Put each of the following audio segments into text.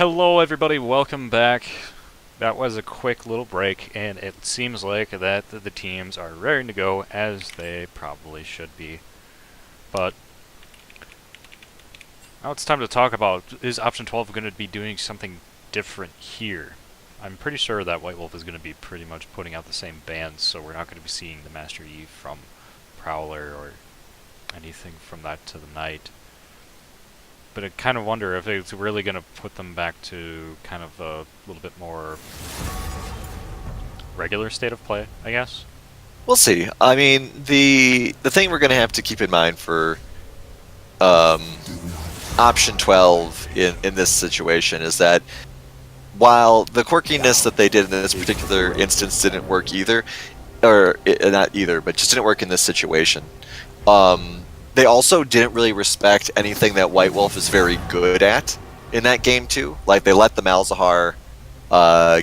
Hello everybody, welcome back. That was a quick little break, and it seems like that the teams are raring to go, as they probably should be. But now it's time to talk about, is Option 12 going to be doing something different here? I'm pretty sure that White Wolf is going to be pretty much putting out the same bands, so we're not going to be seeing the Master Yi from Prowler or anything from that to the Knight. But I kind of wonder if it's really going to put them back to kind of a little bit more regular state of play, I guess. We'll see. I mean, the thing we're going to have to keep in mind for option 12 in this situation is that while the quirkiness that they did in this particular instance didn't work either, or not either, but just didn't work in this situation, they also didn't really respect anything that White Wolf is very good at in that game too. Like, they let the Malzahar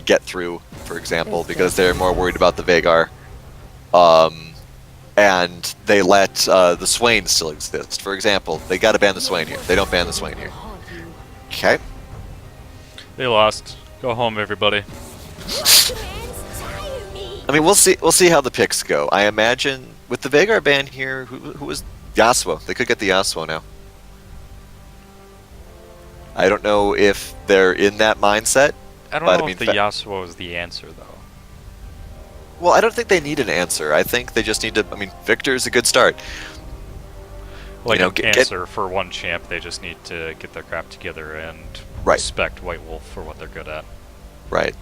get through, for example, because they're more worried about the Vhagar. And they let the Swain still exist. For example, they gotta ban the Swain here. They don't ban the Swain here. Okay. They lost. Go home, everybody. I mean, we'll see how the picks go. I imagine with the Vhagar ban here, who was Yasuo? They could get the Yasuo now. I don't know if they're in that mindset. I don't know if the Yasuo is the answer, though. Well, I don't think they need an answer. I think they just need to... I mean, Victor's a good start. Like, an answer for one champ, they just need to get their crap together and respect White Wolf for what they're good at. Right.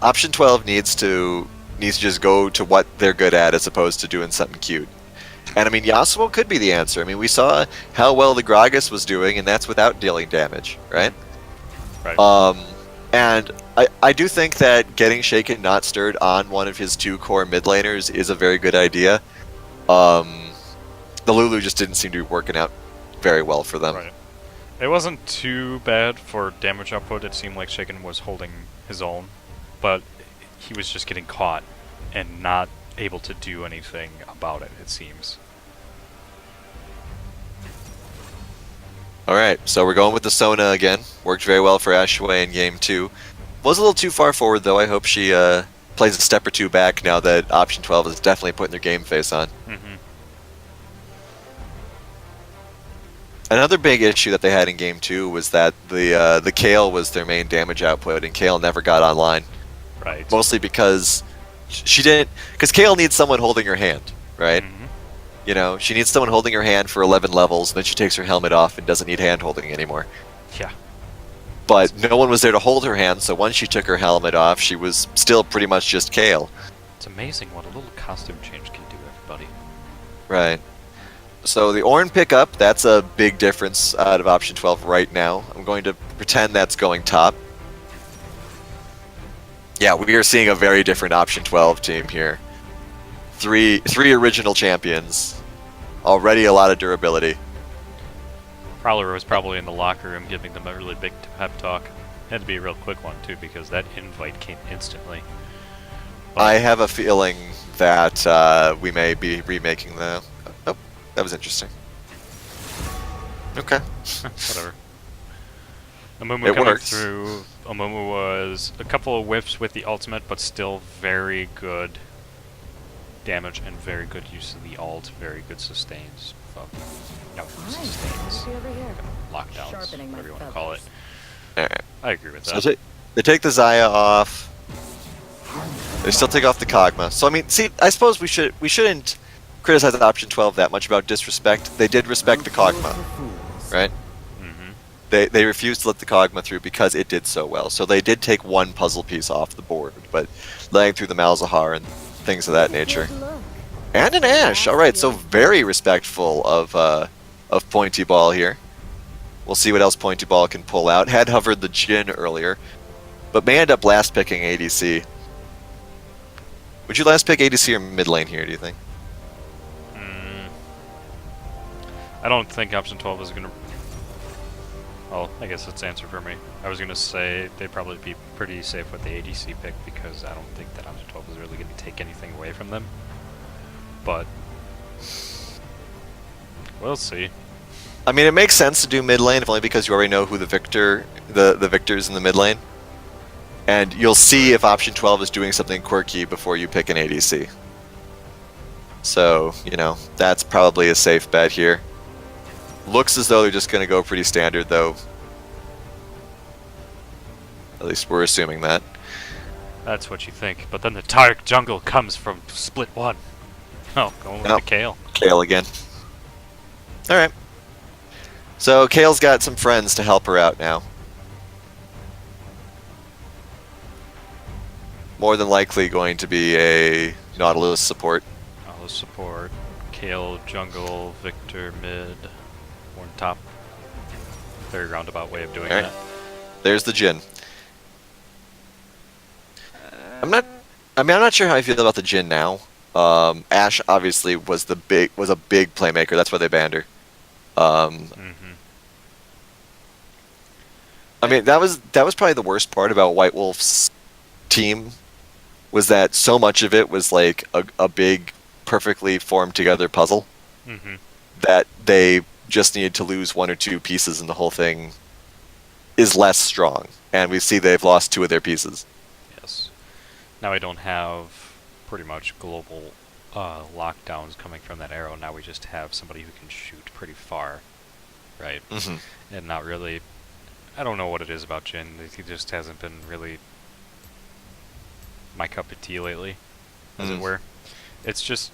Option 12 needs to just go to what they're good at as opposed to doing something cute. And I mean, Yasuo could be the answer. I mean, we saw how well the Gragas was doing, and that's without dealing damage, right? Right. And I do think that getting Shaken Not Stirred on one of his two core mid laners is a very good idea. The Lulu just didn't seem to be working out very well for them. Right. It wasn't too bad for damage output. It seemed like Shaken was holding his own, but he was just getting caught and not able to do anything about it seems. Alright, so we're going with the Sona again. Worked very well for Ashway in game 2. Was a little too far forward though. I hope she plays a step or two back now that option 12 is definitely putting their game face on. Another big issue that they had in game 2 was that the Kayle was their main damage output, and Kayle never got online. Right. Mostly because she didn't... Because Kayle needs someone holding her hand, right? You know, she needs someone holding her hand for 11 levels, and then she takes her helmet off and doesn't need hand holding anymore. Yeah. But no one was there to hold her hand, so once she took her helmet off, she was still pretty much just Kayle. It's amazing what a little costume change can do, everybody. Right. So the Ornn pickup, that's a big difference out of option 12 right now. I'm going to pretend that's going top. Yeah, we are seeing a very different option 12 team here. Three original champions. Already a lot of durability. Prowler was probably in the locker room giving them a really big pep talk. Had to be a real quick one too, because that invite came instantly. But I have a feeling that we may be remaking the... Oh, that was interesting. Okay. Whatever. Amumu coming through. Amumu was a couple of whiffs with the ultimate, but still very good damage and very good use of the ult. Very good sustains. No, sustains. Lockdowns, whatever you want to call it. Alright. I agree with that. So they take the Xayah off. They still take off the Kog'Maw. So I mean, see, I suppose we shouldn't criticize option 12 that much about disrespect. They did respect the Kog'Maw, right? They refused to let the Kog'Maw through because it did so well. So they did take one puzzle piece off the board, but letting through the Malzahar and things of that nature. And an Ashe. All right, so very respectful of Pointy Ball here. We'll see what else Pointy Ball can pull out. Had hovered the Jhin earlier, but may end up last picking ADC. Would you last pick ADC or mid lane here, do you think? I don't think option 12 is going to... Well, I guess that's the answer for me. I was going to say they'd probably be pretty safe with the ADC pick, because I don't think that option 12 is really going to take anything away from them. But we'll see. I mean, it makes sense to do mid lane, if only because you already know who the victors in the mid lane. And you'll see if option 12 is doing something quirky before you pick an ADC. So, that's probably a safe bet here. Looks as though they're just going to go pretty standard, though. At least we're assuming that. That's what you think. But then the Tark jungle comes from split 1. Oh, going with the Kale. Kale again. Alright. So, Kale's got some friends to help her out now. More than likely going to be a Nautilus support. Nautilus support. Kale jungle, Victor mid, Horn top. Very roundabout way of doing that. There's the Jhin. I'm not sure how I feel about the Jhin now. Ashe obviously was a big playmaker. That's why they banned her. I mean, that was probably the worst part about White Wolf's team, was that so much of it was like a big, perfectly formed together puzzle that they just needed to lose one or two pieces, and the whole thing is less strong. And we see they've lost 2 of their pieces. Yes. Now we don't have pretty much global lockdowns coming from that arrow. Now we just have somebody who can shoot pretty far, right? And not really. I don't know what it is about Jhin. He just hasn't been really my cup of tea lately, as it were. It's just,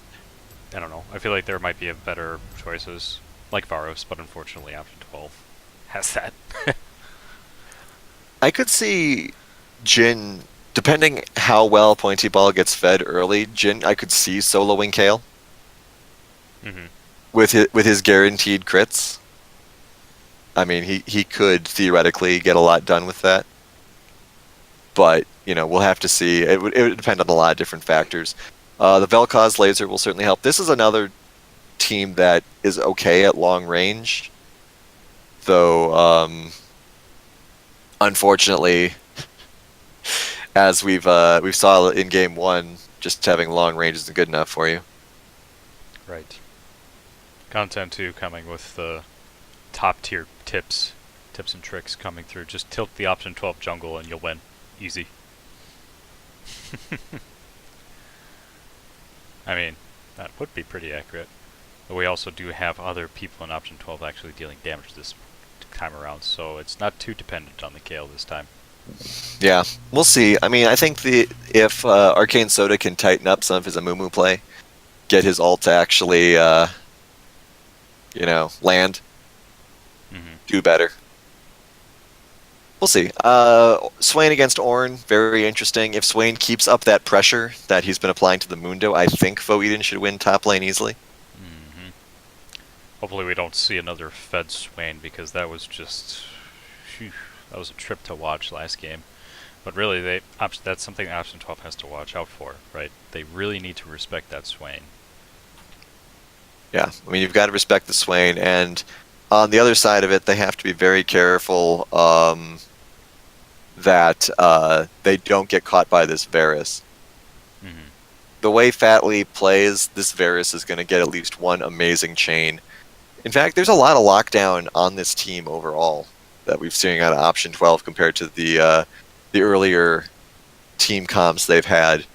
I don't know. I feel like there might be better choices, like Varos, but unfortunately option 12 has that. I could see Jhin, depending how well Pointy Ball gets fed early, Jhin I could see soloing Kale. With his guaranteed crits. I mean, he could theoretically get a lot done with that. But, we'll have to see. It would depend on a lot of different factors. The Vel'Koz laser will certainly help. This is another team that is okay at long range. Though, unfortunately, as we've saw in game 1, just having long range isn't good enough for you. Right. Content 2 coming with the top tier tips and tricks coming through. Just tilt the option 12 jungle and you'll win. Easy. I mean, that would be pretty accurate. But we also do have other people in option 12 actually dealing damage this time around, so it's not too dependent on the Kale this time. Yeah, we'll see. I mean, I think if Arcane Soda can tighten up some of his Amumu play, get his ult to actually, land, do better. We'll see. Swain against Ornn, very interesting. If Swain keeps up that pressure that he's been applying to the Mundo, I think Foeden should win top lane easily. Hopefully we don't see another Fed Swain, because that was just... Whew, that was a trip to watch last game. But really, that's something option 12 has to watch out for, right? They really need to respect that Swain. Yeah, I mean, you've got to respect the Swain, and on the other side of it, they have to be very careful that they don't get caught by this Varus. The way Fatly plays, this Varus is going to get at least one amazing chain. In fact, there's a lot of lockdown on this team overall that we've seen out of option 12 compared to the earlier team comps they've had.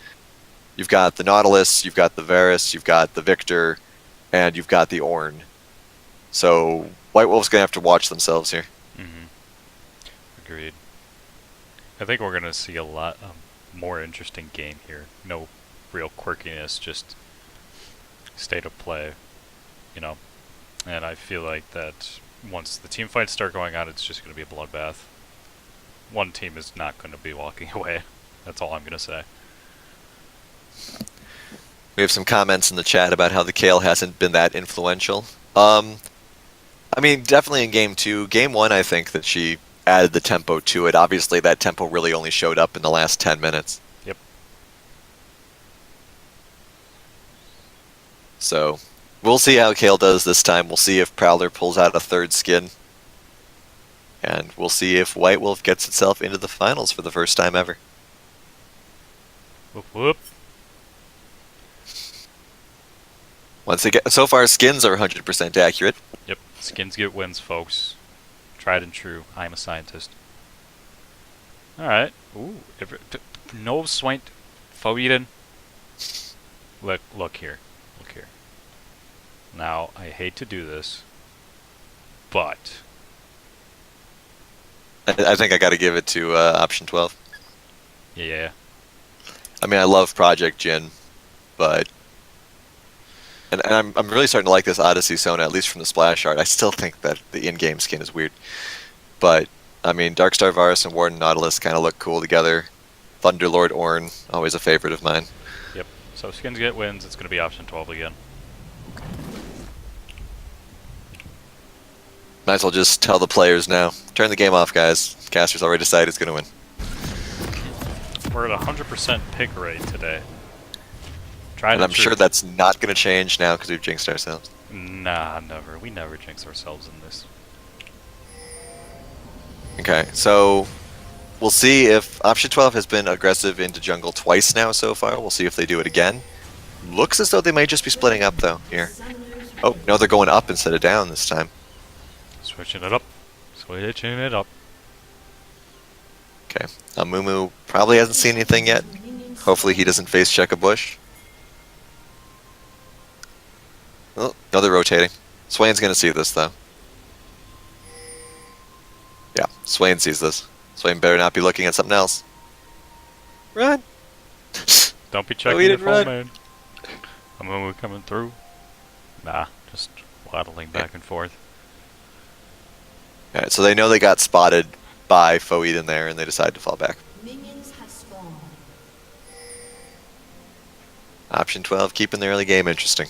You've got the Nautilus, you've got the Varus, you've got the Victor, and you've got the Ornn. So White Wolf's going to have to watch themselves here. Agreed. I think we're going to see a lot more interesting game here. No real quirkiness, just state of play, And I feel like that once the team fights start going on, it's just going to be a bloodbath. One team is not going to be walking away. That's all I'm going to say. We have some comments in the chat about how the Kale hasn't been that influential. I mean, definitely in Game 2. Game 1, I think that she added the tempo to it. Obviously, that tempo really only showed up in the last 10 minutes. Yep. So, we'll see how Kale does this time. We'll see if Prowler pulls out a third skin. And we'll see if White Wolf gets itself into the finals for the first time ever. Whoop whoop. Once again, so far skins are 100% accurate. Yep. Skins get wins, folks. Tried and true. I'm a scientist. Alright. Ooh. No Swain. Foeden. Look here. Look here. Now, I hate to do this, but I think I got to give it to option 12. yeah. I mean, I love Project Jin, but and I'm really starting to like this Odyssey Sona, at least from the splash art. I still think that the in-game skin is weird, but I mean, Darkstar Varus and Warden Nautilus kind of look cool together. Thunderlord Ornn, always a favorite of mine. Yep. So skins get wins. It's going to be option 12 again. Might as well just tell the players now. Turn the game off, guys. Caster's already decided it's going to win. We're at 100% pick rate today. And I'm sure that's not going to change now because we've jinxed ourselves. Nah, never. We never jinx ourselves in this. Okay, so we'll see if option 12 has been aggressive into jungle twice now so far. We'll see if they do it again. Looks as though they might just be splitting up though here. Oh, no, they're going up instead of down this time. Switching it up. Switching it up. Okay, Amumu probably hasn't seen anything yet. Hopefully he doesn't face check a bush. Oh, no, they're rotating. Swain's gonna see this though. Yeah, Swain sees this. Swain better not be looking at something else. Run! Don't be checking your phone, man. Amumu coming through. Nah, just waddling back and forth. Alright, so they know they got spotted by Foeden there and they decide to fall back. Option 12, keeping the early game interesting.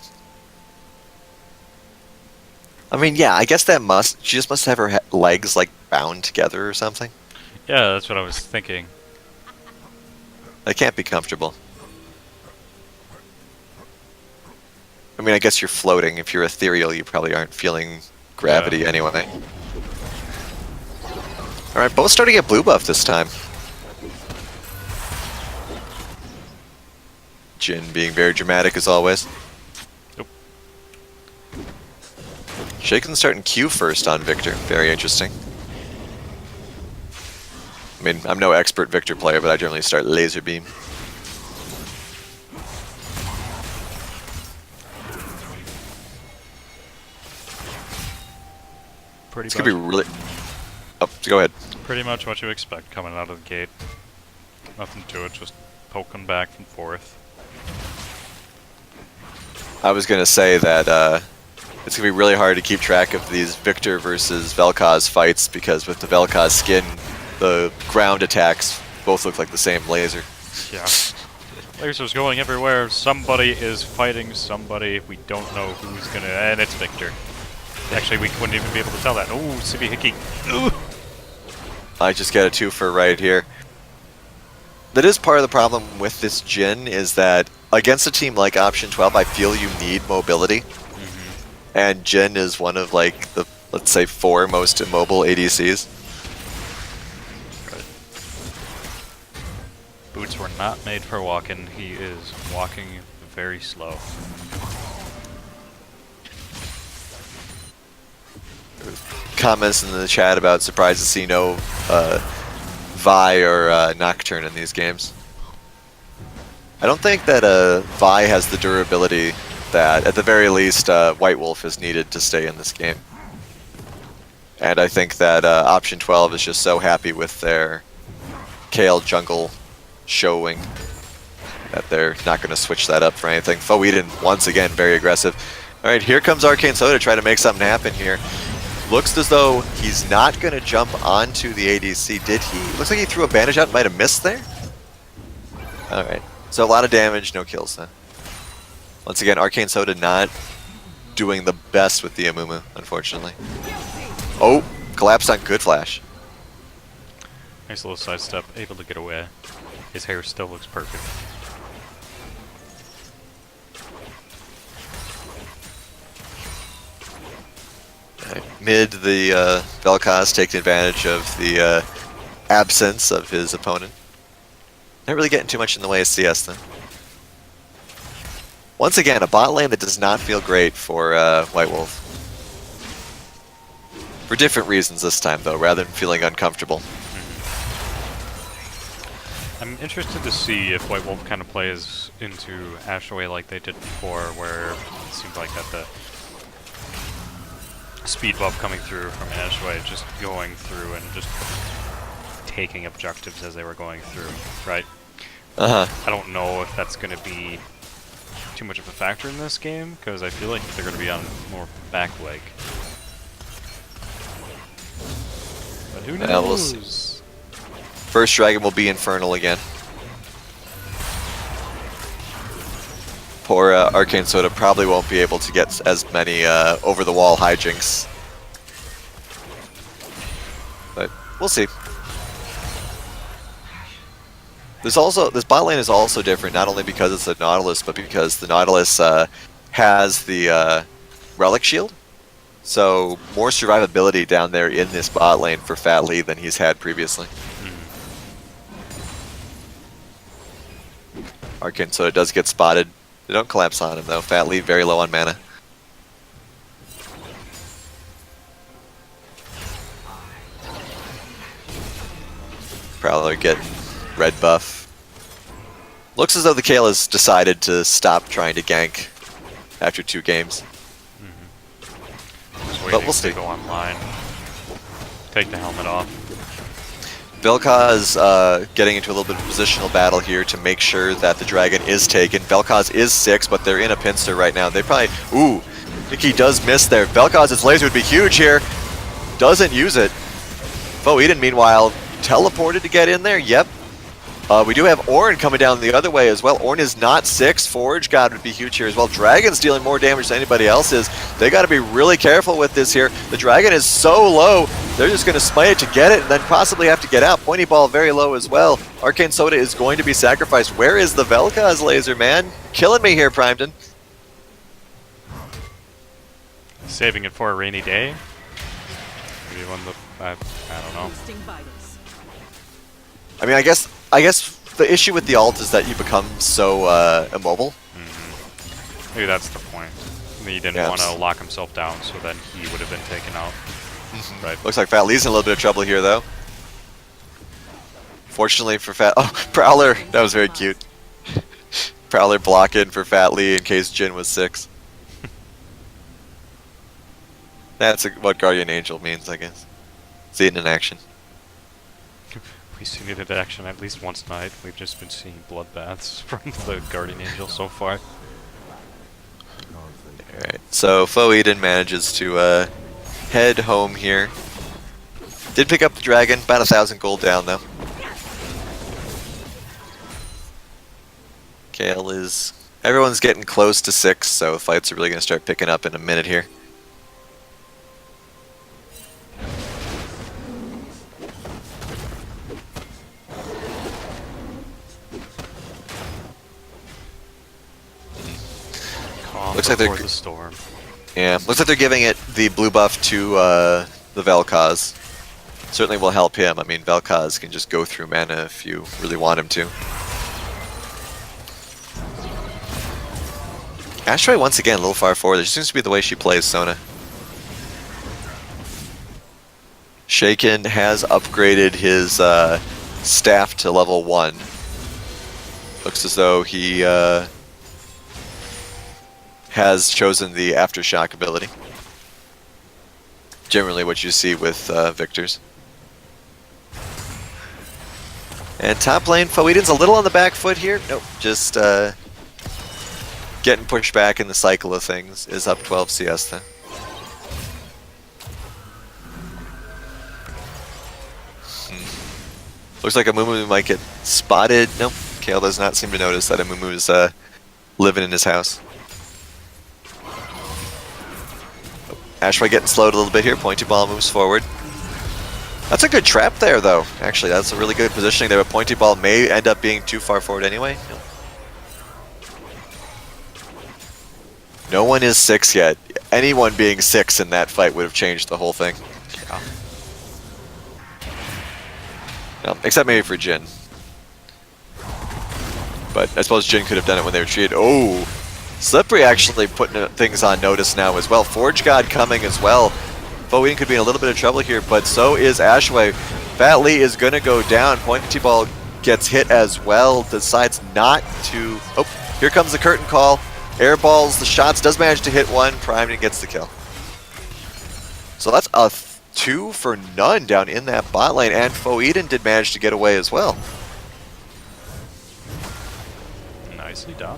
I mean, yeah, I guess she just must have her legs, like, bound together or something. Yeah, that's what I was thinking. They can't be comfortable. I mean, I guess you're floating. If you're ethereal, you probably aren't feeling gravity anyway. Alright, both starting to get blue buff this time. Jin being very dramatic as always. Nope. Shaken starting Q first on Victor. Very interesting. I mean, I'm no expert Victor player, but I generally start Laser Beam. It's gonna be really... Oh, go ahead. Pretty much what you expect coming out of the gate. Nothing to it, just poking back and forth. I was gonna say that it's gonna be really hard to keep track of these Victor versus Vel'Koz fights because with the Vel'Koz skin, the ground attacks both look like the same laser. Yeah. Lasers going everywhere. Somebody is fighting somebody. We don't know who's gonna... And it's Victor. Actually, we wouldn't even be able to tell that. Oh, Sibi Hickey. Ooh. I just get a 2 for right here. That is part of the problem with this Jin, is that against a team like Option 12, I feel you need mobility. Mm-hmm. And Jin is one of, like, the, let's say, 4 most immobile ADCs. Right. Boots were not made for walking. He is walking very slow. Comments in the chat about surprised to see no Vi or Nocturne in these games. I don't think that Vi has the durability that, at the very least, White Wolf is needed to stay in this game. And I think that Option 12 is just so happy with their Kale jungle showing that they're not going to switch that up for anything. Foeden, once again, very aggressive. Alright, here comes Arcane Soda trying to make something happen here. Looks as though he's not going to jump onto the ADC, did he? Looks like he threw a bandage out and might have missed there. Alright, so a lot of damage, no kills then. Once again, Arcane Soda not doing the best with the Amumu, unfortunately. Oh, collapsed on good flash. Nice little sidestep, able to get away. His hair still looks perfect. Mid, the Vel'Koz taking advantage of the absence of his opponent. Not really getting too much in the way of CS then. Once again, a bot lane that does not feel great for White Wolf. For different reasons this time, though, rather than feeling uncomfortable. I'm interested to see if White Wolf kind of plays into Ashaway like they did before, where it seemed like that the speed buff coming through from Ashaway just going through and just taking objectives as they were going through, right? Uh-huh. I don't know if that's going to be too much of a factor in this game, because I feel like they're going to be on more back leg. But who knows? Yeah, we'll see. First dragon will be Infernal again. Poor Arcane Soda probably won't be able to get as many over-the-wall hijinks. But we'll see. This bot lane is also different, not only because it's a Nautilus, but because the Nautilus has the Relic Shield. So more survivability down there in this bot lane for Fat Lee than he's had previously. Arcane Soda does get spotted. They don't collapse on him though. Fat Lee very low on mana. Prowler getting red buff. Looks as though the Kayle has decided to stop trying to gank after 2 games. But we'll see. To go online. Take the helmet off. Vel'Koz getting into a little bit of positional battle here to make sure that the dragon is taken. Vel'Koz is 6, but they're in a pincer right now. They probably... Ooh, Nikki does miss there. Vel'Koz's laser would be huge here. Doesn't use it. Fo Eden, meanwhile, teleported to get in there. Yep. We do have Ornn coming down the other way as well. Ornn is not 6. Forge God would be huge here as well. Dragon's dealing more damage than anybody else is. They got to be really careful with this here. The dragon is so low, they're just going to smite it to get it and then possibly have to get out. Pointy Ball very low as well. Arcane Soda is going to be sacrificed. Where is the Vel'Koz laser, man? Killing me here, Primedon. Saving it for a rainy day? Maybe one of the... I don't know. I mean, I guess the issue with the ult is that you become so immobile. Maybe that's the point. He didn't want to lock himself down, so then he would have been taken out. Right. Looks like Fat Lee's in a little bit of trouble here, though. Fortunately for Fat... Oh, Prowler! That was very cute. Prowler blocking for Fat Lee in case Jhin was 6. That's what Guardian Angel means, I guess. See it in action. We've seen it in action at least once tonight. We've just been seeing bloodbaths from the Guardian Angel so far. Alright, so Fo Eden manages to head home here. Did pick up the dragon, about 1,000 gold down though. Kayle is... Everyone's getting close to 6, so fights are really going to start picking up in a minute here. Looks like they're... The storm. Yeah, looks like they're giving it the blue buff to the Vel'Koz. Certainly will help him. I mean, Vel'Koz can just go through mana if you really want him to. Ashray once again a little far forward. It seems to be the way she plays Sona. Shaken has upgraded his staff to level 1. Looks as though he has chosen the Aftershock ability. Generally what you see with Victors. And top lane, Fo Eden's a little on the back foot here. Nope, just getting pushed back in the cycle of things. Is up 12 CS then. Looks like Amumu might get spotted. Nope, Kayle does not seem to notice that Amumu is living in his house. Ashray getting slowed a little bit here. Pointy Ball moves forward. That's a good trap there, though. Actually, that's a really good positioning there. But Pointy Ball may end up being too far forward anyway. No one is 6 yet. Anyone being 6 in that fight would have changed the whole thing. Yeah. Well, except maybe for Jhin. But I suppose Jhin could have done it when they retreated. Oh! Slippery actually putting things on notice now as well. Forge God coming as well. Bo Eden could be in a little bit of trouble here, but so is Ashway. Fat Lee is going to go down. Pointy Ball gets hit as well, decides not to... Oh, here comes the curtain call. Airballs the shots, does manage to hit one. Primed and gets the kill. So that's a 2 for none down in that bot lane, and Fo Eden did manage to get away as well. Nicely done.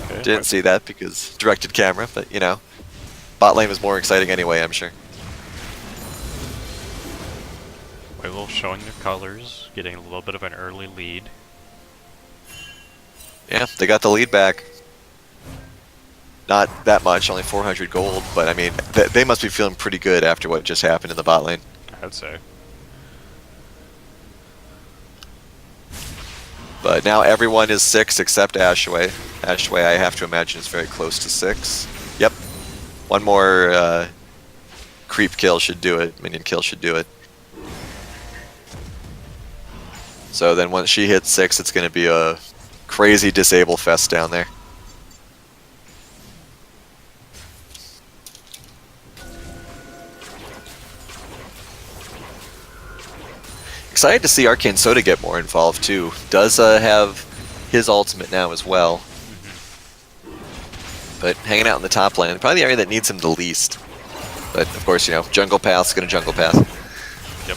Okay, Didn't see that because directed camera, but you know, bot lane was more exciting anyway, I'm sure. White Wolf showing their colors, getting a little bit of an early lead. Yeah, they got the lead back. Not that much, only 400 gold, but I mean, they must be feeling pretty good after what just happened in the bot lane. I'd say. But now everyone is 6 except Ashway. Ashway, I have to imagine, is very close to 6. Yep. One more creep kill should do it. Minion kill should do it. So then once she hits 6, it's going to be a crazy disable fest down there. Excited to see Arcane Soda get more involved too. Does have his ultimate now as well. But hanging out in the top lane, probably the area that needs him the least. But of course, you know, jungle path's gonna jungle path. Yep.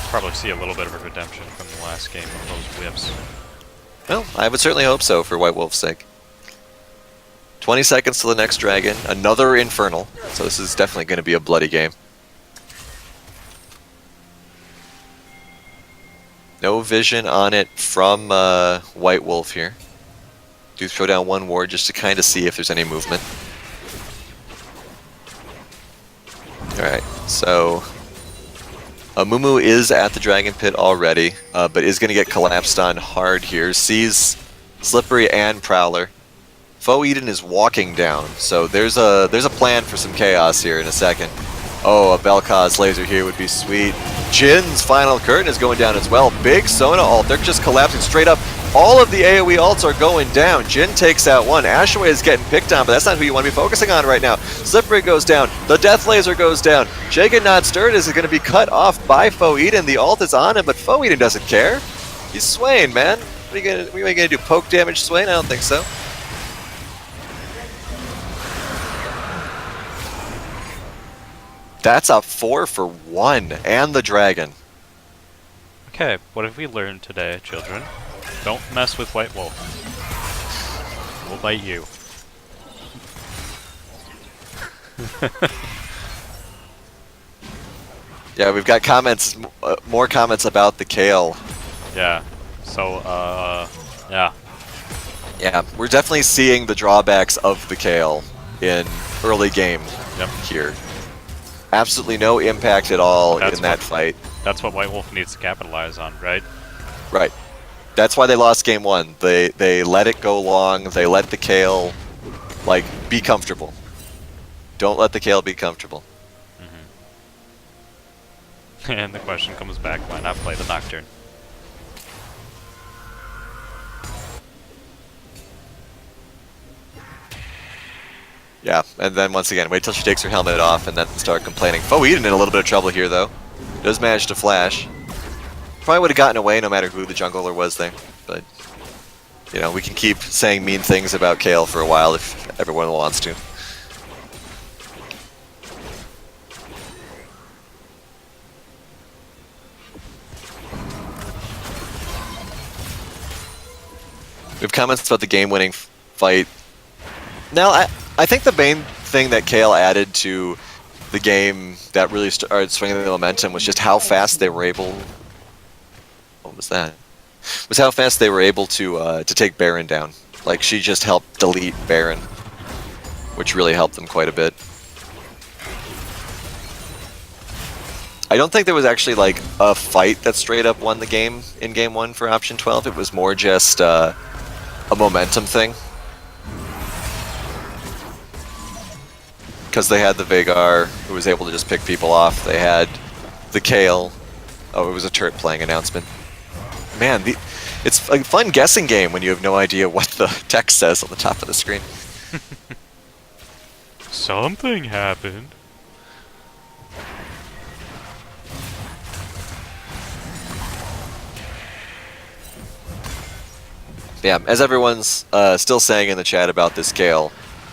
Probably see a little bit of a redemption from the last game of those whips. Well, I would certainly hope so for White Wolf's sake. 20 seconds to the next dragon, another Infernal. So this is definitely going to be a bloody game. No vision on it from White Wolf here. Do throw down one ward just to kind of see if there's any movement. Alright, so Mumu is at the Dragon Pit already, but is going to get collapsed on hard here. Sees Slippery and Prowler. Fo Eden is walking down, so there's a plan for some chaos here in a second. Oh, a Bel'Kaz laser here would be sweet. Jin's final curtain is going down as well. Big Sona ult. They're just collapsing straight up. All of the AoE ults are going down. Jin takes out one. Ashway is getting picked on, but that's not who you want to be focusing on right now. Slippery goes down. The Death Laser goes down. Shaken Not Stirred is going to be cut off by Fo Eden. The ult is on him, but Fo Eden doesn't care. He's Swain, man. What are you gonna do? Poke damage Swain? I don't think so. That's a 4 for 1, and the dragon. Okay, what have we learned today, children? Don't mess with White Wolf. We'll bite you. Yeah, we've got comments, more comments about the Kayle. Yeah, so, yeah. Yeah, we're definitely seeing the drawbacks of the Kayle in early game here. Absolutely no impact at all in that fight. That's what White Wolf needs to capitalize on, right? Right. That's why they lost game 1. They let it go long. They let the Kayle, like, be comfortable. Don't let the Kayle be comfortable. And the question comes back, why not play the Nocturne? Yeah, and then once again, wait till she takes her helmet off and then start complaining. Fo Eden in a little bit of trouble here, though. Does manage to flash. Probably would have gotten away no matter who the jungler was there. But, you know, we can keep saying mean things about Kayle for a while if everyone wants to. We have comments about the game-winning fight. Now, I think the main thing that Kayle added to the game that really started swinging the momentum was just how fast they were able... What was that? Was how fast they were able to take Baron down. Like, she just helped delete Baron, which really helped them quite a bit. I don't think there was actually, like, a fight that straight up won the game in Game 1 for Option 12. It was more just a momentum thing. Because they had the Veigar, who was able to just pick people off. They had the Kayle. Oh, it was a turret playing announcement. Man, it's a fun guessing game when you have no idea what the text says on the top of the screen. Something happened. Yeah, as everyone's still saying in the chat about this Kale,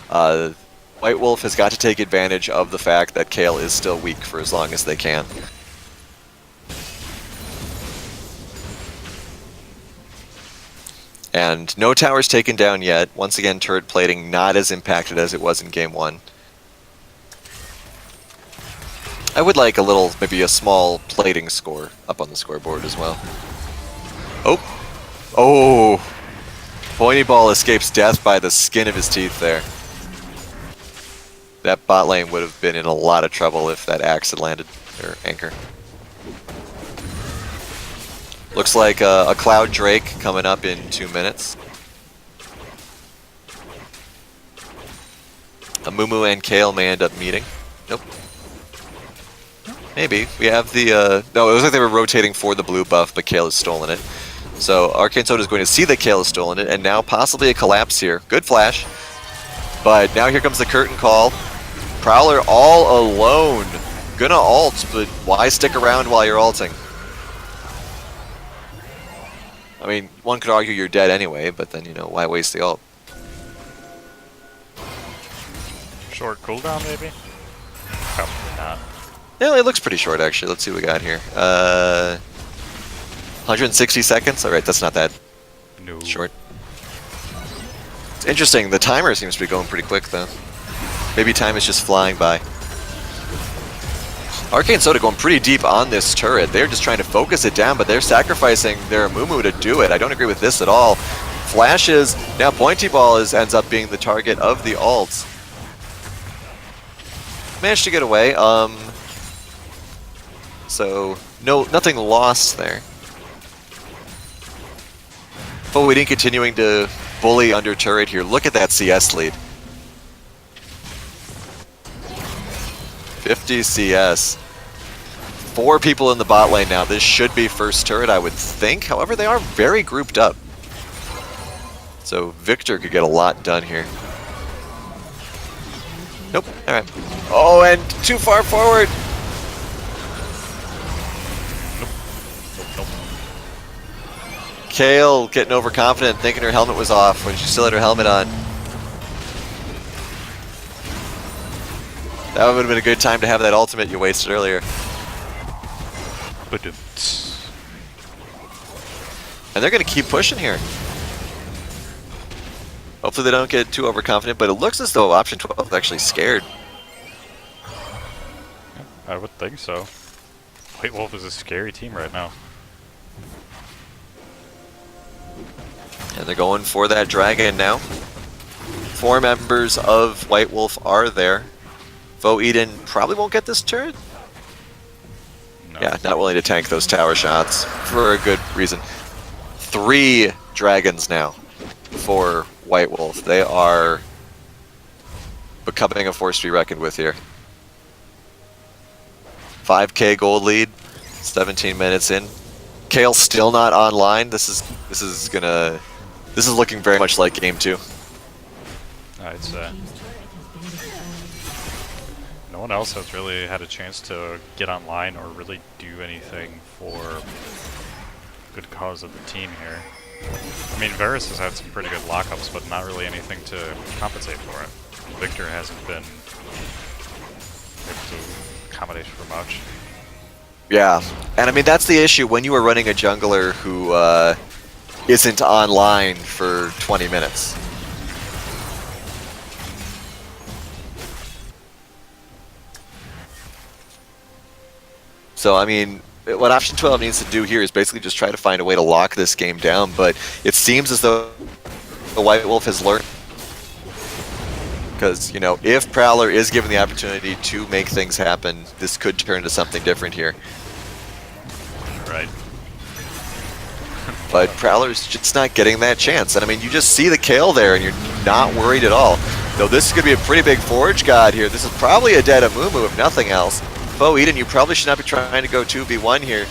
White Wolf has got to take advantage of the fact that Kale is still weak for as long as they can. And no towers taken down yet. Once again, turret plating not as impacted as it was in game 1. I would like a little, maybe a small plating score up on the scoreboard as well. Oh! Oh! Pointy Ball escapes death by the skin of his teeth there. That bot lane would have been in a lot of trouble if that axe had landed, or anchor. Looks like a Cloud Drake coming up in 2 minutes. A Mumu and Kale may end up meeting. Nope. Maybe. We have the, no, it looks like they were rotating for the blue buff, but Kale has stolen it. So Arcane Soda is going to see that Kale has stolen it, and now possibly a collapse here. Good flash. But now here comes the curtain call. Prowler all alone. Gonna ult, but why stick around while you're ulting? I mean, one could argue you're dead anyway, but then, you know, why waste the ult? Short cooldown, maybe? Probably not. Yeah, it looks pretty short, actually. Let's see what we got here. 160 seconds? Alright, that's not that short. It's interesting, the timer seems to be going pretty quick, though. Maybe time is just flying by. Arcane Soda going pretty deep on this turret. They're just trying to focus it down, but they're sacrificing their Mumu to do it. I don't agree with this at all. Flashes. Now Pointy Ball ends up being the target of the ult. Managed to get away. So nothing lost there. But we didn't continuing to bully under turret here. Look at that CS lead. 50 CS. 4 people in the bot lane now. This should be first turret, I would think. However, they are very grouped up. So Victor could get a lot done here. Nope. Alright. Oh, and too far forward! Nope. Kale getting overconfident, thinking her helmet was off when she still had her helmet on. That would have been a good time to have that ultimate you wasted earlier. And they're going to keep pushing here. Hopefully they don't get too overconfident, but it looks as though option 12 is actually scared. I would think so. White Wolf is a scary team right now. And they're going for that dragon now. 4 members of White Wolf are there. Vo Eden probably won't get this turret. No. Yeah, not willing to tank those tower shots for a good reason. 3 dragons now for White Wolf. They are becoming a force to be reckoned with here. 5k gold lead, 17 minutes in. Kale still not online. This is looking very much like game 2. I'd say. No one else has really had a chance to get online or really do anything for good cause of the team here. I mean, Varus has had some pretty good lockups, but not really anything to compensate for it. Victor hasn't been able to accommodate for much. Yeah, and I mean that's the issue when you are running a jungler who isn't online for 20 minutes. So I mean, what option 12 needs to do here is basically just try to find a way to lock this game down, but it seems as though the White Wolf has learned. Because, you know, if Prowler is given the opportunity to make things happen, this could turn into something different here. Right. But Prowler's just not getting that chance. And I mean, you just see the Kale there and you're not worried at all. Though this is going to be a pretty big Forge God here. This is probably a dead Amumu if nothing else. Bo Eden, you probably should not be trying to go 2v1 here.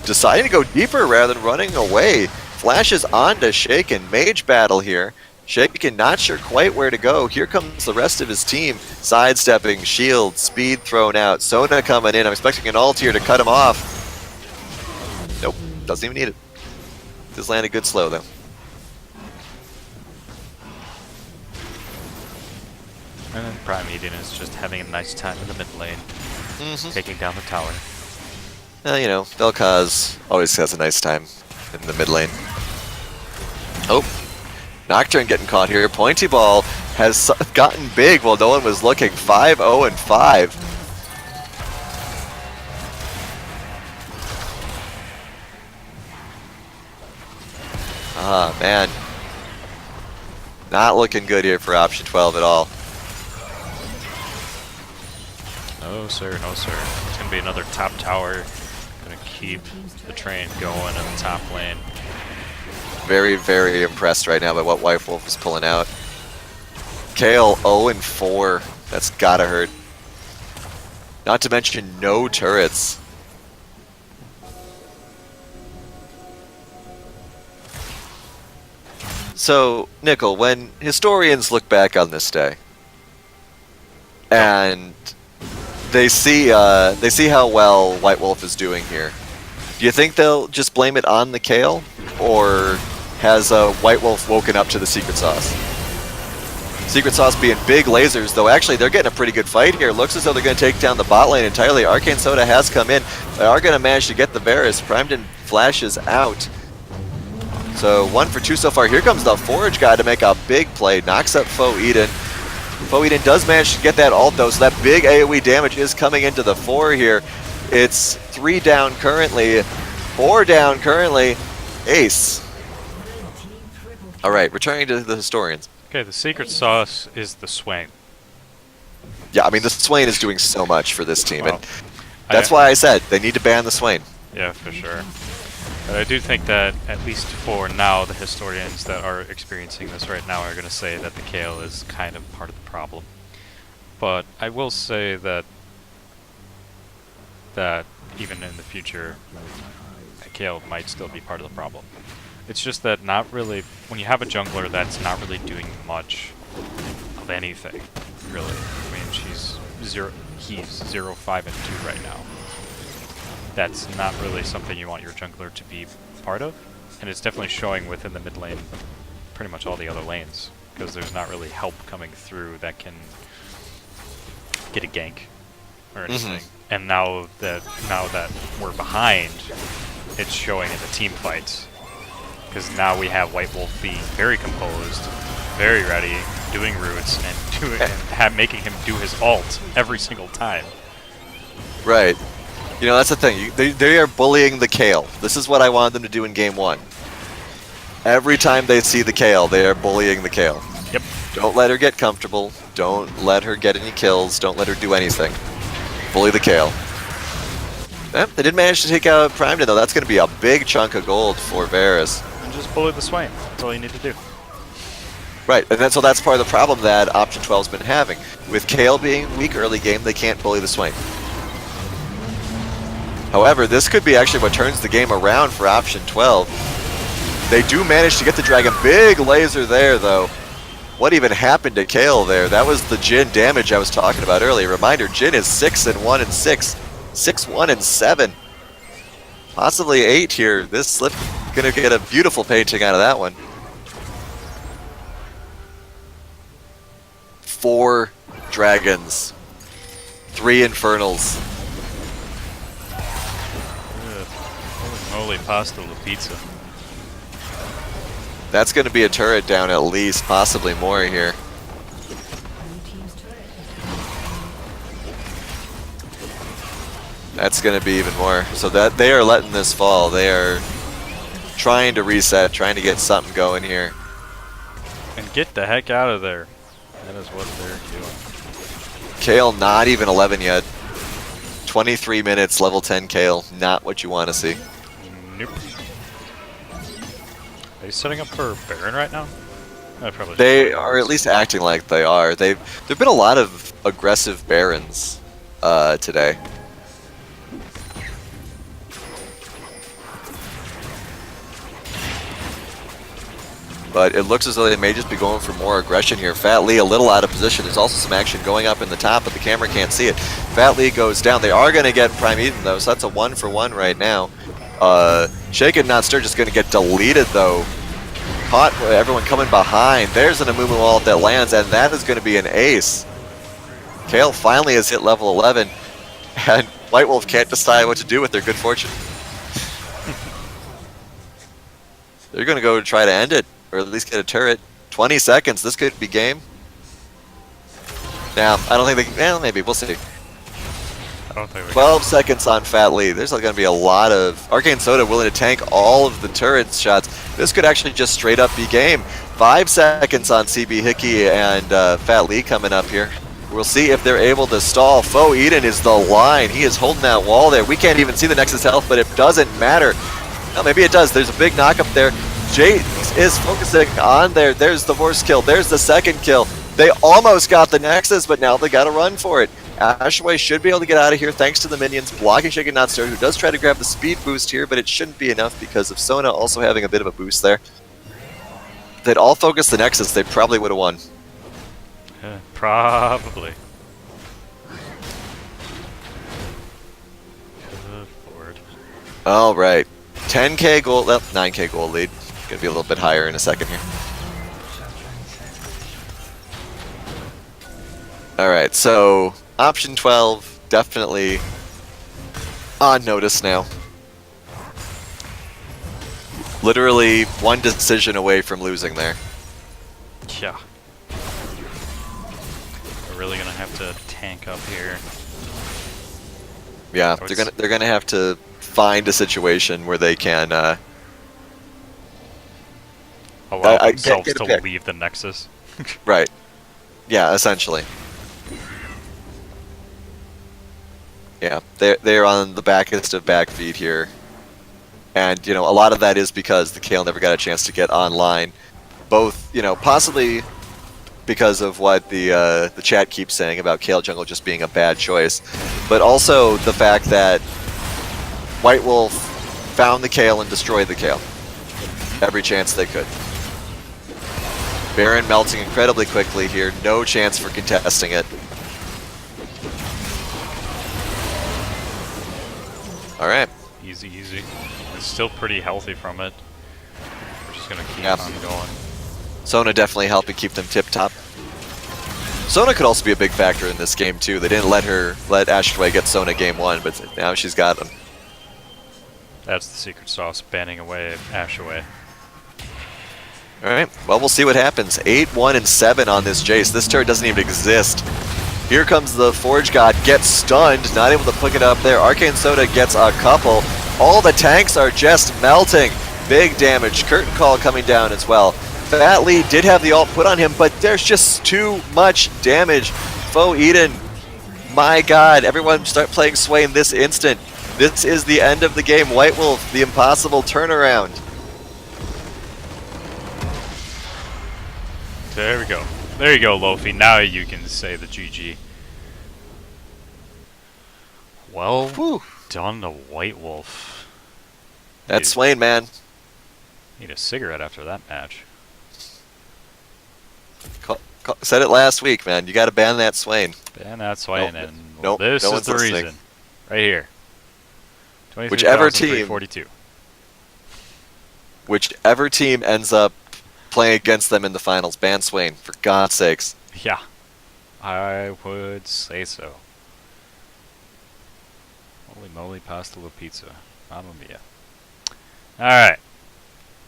Deciding to go deeper rather than running away. Flashes onto Shaken. Mage battle here. Shaken not sure quite where to go. Here comes the rest of his team. Sidestepping, shield, speed thrown out. Sona coming in. I'm expecting an ult here to cut him off. Nope, doesn't even need it. Just landed good slow though. And then Prime Eden is just having a nice time in the mid lane, Mm-hmm. taking down the tower. You know, Vel'Koz always has a nice time in the mid lane. Oh, Nocturne getting caught here. Pointy Ball has gotten big while no one was looking. 5-0-5. Ah, man. Not looking good here for option 12 at all. No sir, no sir. It's gonna be another top tower. Gonna keep the train going in the top lane. Very, very impressed right now by what White Wolf is pulling out. Kale 0-4. That's gotta hurt. Not to mention no turrets. So, Nickel, when historians look back on this day, and they see how well White Wolf is doing here, do you think they'll just blame it on the Kale, or has White Wolf woken up to the secret sauce? Secret sauce being big lasers, though actually they're getting a pretty good fight here. Looks as though they're going to take down the bot lane entirely. Arcane Soda has come in. They are going to manage to get the Varus. Primedon flashes out. So 1 for 2 so far. Here comes the Forge guy to make a big play. Knocks up Foe Eden. Foe Eden does manage to get that ult though, so that big AoE damage is coming into the 4 here. It's 3 down currently, 4 down currently. Ace. Alright, returning to the historians. Okay, the secret sauce is the Swain. Yeah, I mean, the Swain is doing so much for this team, Well, and that's why I said they need to ban the Swain. Yeah, for sure. But I do think that, at least for now, the historians that are experiencing this right now are going to say that the Kale is kind of part of the problem. But I will say that even in the future, Kale might still be part of the problem. It's just that not really, when you have a jungler that's not really doing much of anything, really. I mean, he's 0-5 and 2 right now. That's not really something you want your jungler to be part of, and it's definitely showing within the mid lane, pretty much all the other lanes, because there's not really help coming through that can get a gank or anything. And now that we're behind, it's showing in the team fights, because now we have White Wolf being very composed, very ready, doing roots, and making him do his ult every single time. Right. You know, that's the thing. They are bullying the Kale. This is what I wanted them to do in game 1. Every time they see the Kale, they are bullying the Kale. Yep. Don't let her get comfortable. Don't let her get any kills. Don't let her do anything. Bully the Kale. They did manage to take out Primedon, though. That's going to be a big chunk of gold for Varus. And just bully the Swain. That's all you need to do. Right, and then so that's part of the problem that Option 12's been having. With Kale being weak early game, they can't bully the Swain. However, this could be actually what turns the game around for Option 12. They do manage to get the dragon. Big laser there, though. What even happened to Kale there? That was the Jhin damage I was talking about earlier. Reminder, Jhin is 6-1 and 6. 6-1 and 7. Possibly 8 here. This slip gonna get a beautiful painting out of that one. 4 dragons. 3 infernals. Holy moly, pasta la pizza. That's going to be a turret down at least, possibly more here. That's going to be even more. So that they are letting this fall. They are trying to reset, trying to get something going here. And get the heck out of there. That is what they're doing. Kale not even 11 yet. 23 minutes, level 10 Kale. Not what you want to see. Nope. Are you setting up for Baron right now? I probably They are at least acting like they are. There've been a lot of aggressive Barons today. But it looks as though they may just be going for more aggression here. Fat Lee a little out of position. There's also some action going up in the top, but the camera can't see it. Fat Lee goes down. They are going to get Prime Eden, though, so that's a 1-for-1 right now. Shaken Not Stir just going to get deleted, though. Caught everyone coming behind. There's an Amumu ult that lands, and that is going to be an ace. Kale finally has hit level 11, and White Wolf can't decide what to do with their good fortune. They're going to go try to end it, or at least get a turret. 20 seconds, this could be game. Now, I don't think they can, well, maybe, we'll see. I don't think we 12 seconds on Fat Lee. There's going to be a lot of Arcane Soda willing to tank all of the turret shots. This could actually just straight up be game. 5 seconds on CB Hickey and Fat Lee coming up here. We'll see if they're able to stall. Foe Eden is the line. He is holding that wall there. We can't even see the Nexus health, but it doesn't matter. Well, maybe it does. There's a big knock up there. Jace is focusing on there. There's the first kill. There's the second kill. They almost got the Nexus, but now they got to run for it. Ashaway should be able to get out of here thanks to the minions blocking Shaken Not Stirred, who does try to grab the speed boost here, but it shouldn't be enough because of Sona also having a bit of a boost there. If they'd all focused the Nexus, they probably would have won. Yeah, probably. Good lord. All right, 10k gold, 9k gold lead. Gonna be a little bit higher in a second here. All right, so option 12 definitely on notice now. Literally one decision away from losing there. Yeah. We're really gonna have to tank up here. Yeah, they're gonna have to find a situation where they can Allow I themselves get a to pick. leave the Nexus. right. Yeah, essentially. Yeah, they're on the backest of back feet here, and you know a lot of that is because the Kale never got a chance to get online. Both, you know, possibly because of what the chat keeps saying about Kale Jungle just being a bad choice, but also the fact that White Wolf found the Kale and destroyed the Kale every chance they could. Baron melting incredibly quickly here, no chance for contesting it. Alright. Easy, easy. It's still pretty healthy from it. We're just gonna keep on going. Sona definitely helping keep them tip-top. Sona could also be a big factor in this game too. They didn't let Ashaway get Sona game 1, but now she's got him. That's the secret sauce, banning away Ashaway. Alright, well we'll see what happens. 8, 1, and 7 on this Jace. This turret doesn't even exist. Here comes the Forge God, gets stunned, not able to pick it up there. Arcane Soda gets a couple. All the tanks are just melting. Big damage. Curtain Call coming down as well. Fat Lee did have the ult put on him, but there's just too much damage. Foe Eden, my god, everyone start playing Swain this instant. This is the end of the game. White Wolf, the impossible turnaround. There we go. There you go, Lofi. Now you can say the GG. Well Whew. done to White Wolf. That's Swain, man. Need a cigarette after that match. Said it last week, man. You got to ban that Swain. And that's why, Nope. and Nope, this no is one's the listening. reason. Right here. Whichever team 23,342. Whichever team ends up playing against them in the finals, ban Swain, for God's sakes. Yeah, I would say so. Holy moly, pasta la pizza. Mamma mia. Alright.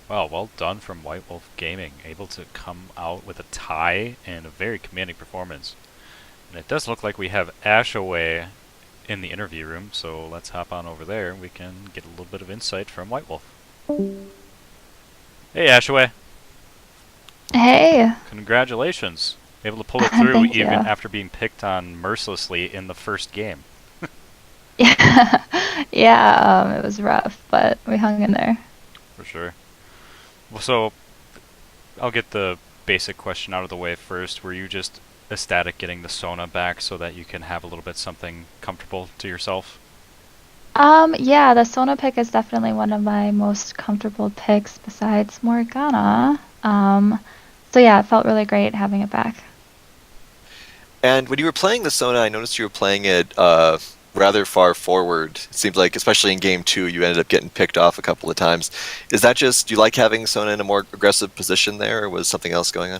Well done from White Wolf Gaming. Able to come out with a tie and a very commanding performance. And it does look like we have Ashaway in the interview room, so let's hop on over there and we can get a little bit of insight from White Wolf. Hey Ashaway. Hey. Congratulations. Able to pull it through Thank even you. after being picked on mercilessly in the first game. Yeah, yeah. It was rough, but we hung in there. For sure. Well, so, I'll get the basic question out of the way first. Were you just ecstatic getting the Sona back so that you can have a little bit something comfortable to yourself? Yeah, the Sona pick is definitely one of my most comfortable picks besides Morgana. So yeah, it felt really great having it back. And when you were playing the Sona, I noticed you were playing it rather far forward. It seems like, especially in game 2, you ended up getting picked off a couple of times. Is that just, do you like having Sona in a more aggressive position there, or was something else going on?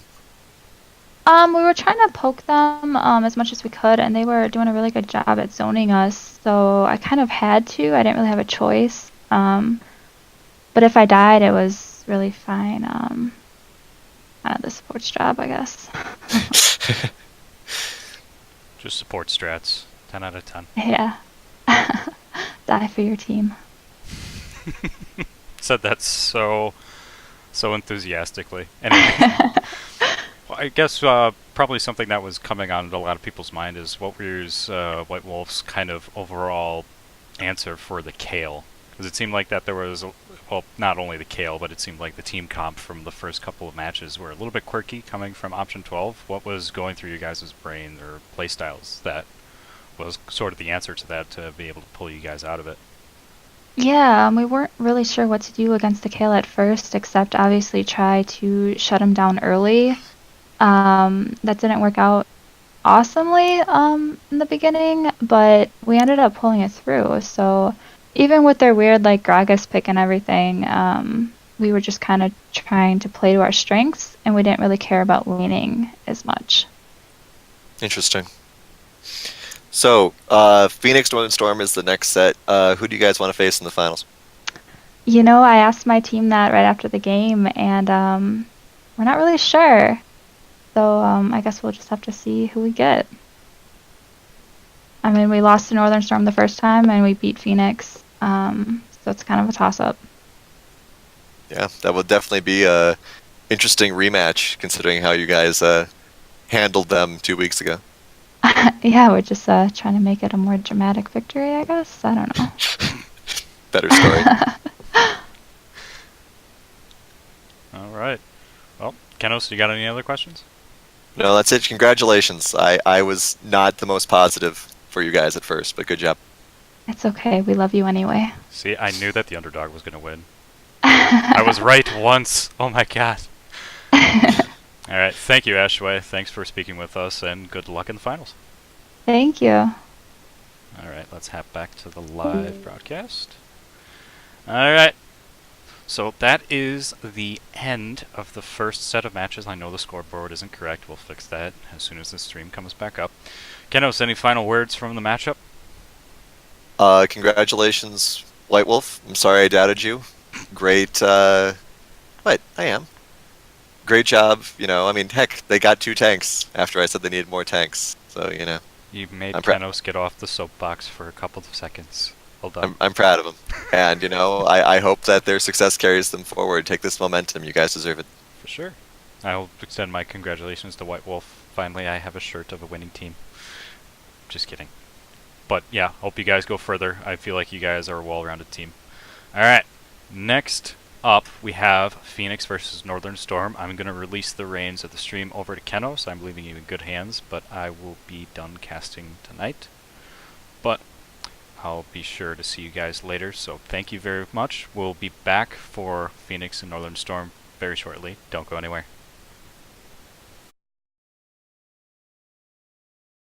We were trying to poke them as much as we could, and they were doing a really good job at zoning us. So I kind of had to. I didn't really have a choice. But if I died, it was really fine. Kind of the sports job, I guess. Just support strats. 10 out of 10. Yeah. Die for your team. Said that so enthusiastically. Anyway, well, I guess probably something that was coming on to a lot of people's mind is what was White Wolf's kind of overall answer for the Kale? Because it seemed like that there was, well, not only the Kale, but it seemed like the team comp from the first couple of matches were a little bit quirky coming from option 12. What was going through you guys' brain or playstyles that was sort of the answer to that to be able to pull you guys out of it? Yeah, we weren't really sure what to do against the Kale at first, except obviously try to shut him down early. That didn't work out awesomely in the beginning, but we ended up pulling it through. So even with their weird like Gragas pick and everything, we were just kind of trying to play to our strengths, and we didn't really care about winning as much. Interesting. So, Phoenix Northern Storm is the next set. Who do you guys want to face in the finals? You know, I asked my team that right after the game, and we're not really sure. So I guess we'll just have to see who we get. I mean, we lost to Northern Storm the first time, and we beat Phoenix. So it's kind of a toss-up. Yeah, that will definitely be a interesting rematch, considering how you guys handled them 2 weeks ago. Yeah, we're just trying to make it a more dramatic victory, I guess. I don't know. Better story. All right. Well, Kenos, you got any other questions? No, that's it. Congratulations. I was not the most positive for you guys at first, but good job. It's okay. We love you anyway. See, I knew that the underdog was going to win. I was right once. Oh my god. All right. Thank you, Ashway. Thanks for speaking with us, and good luck in the finals. Thank you. All right. Let's hop back to the live broadcast. All right. So that is the end of the first set of matches. I know the scoreboard isn't correct. We'll fix that as soon as the stream comes back up. Kenos, any final words from the matchup? Congratulations, White Wolf. I'm sorry I doubted you. Great. What? I am. Great job. You know, I mean, heck, they got 2 tanks after I said they needed more tanks. So, you know. You made I'm Kenos get off the soapbox for a couple of seconds. Well done. I'm proud of them. And, you know, I hope that their success carries them forward. Take this momentum. You guys deserve it. For sure. I'll extend my congratulations to White Wolf. Finally, I have a shirt of a winning team. Just kidding. But yeah, hope you guys go further. I feel like you guys are a well-rounded team. Alright, next up we have Phoenix versus Northern Storm. I'm going to release the reins of the stream over to Kenos. I'm leaving you in good hands, but I will be done casting tonight. But I'll be sure to see you guys later, so thank you very much. We'll be back for Phoenix and Northern Storm very shortly. Don't go anywhere.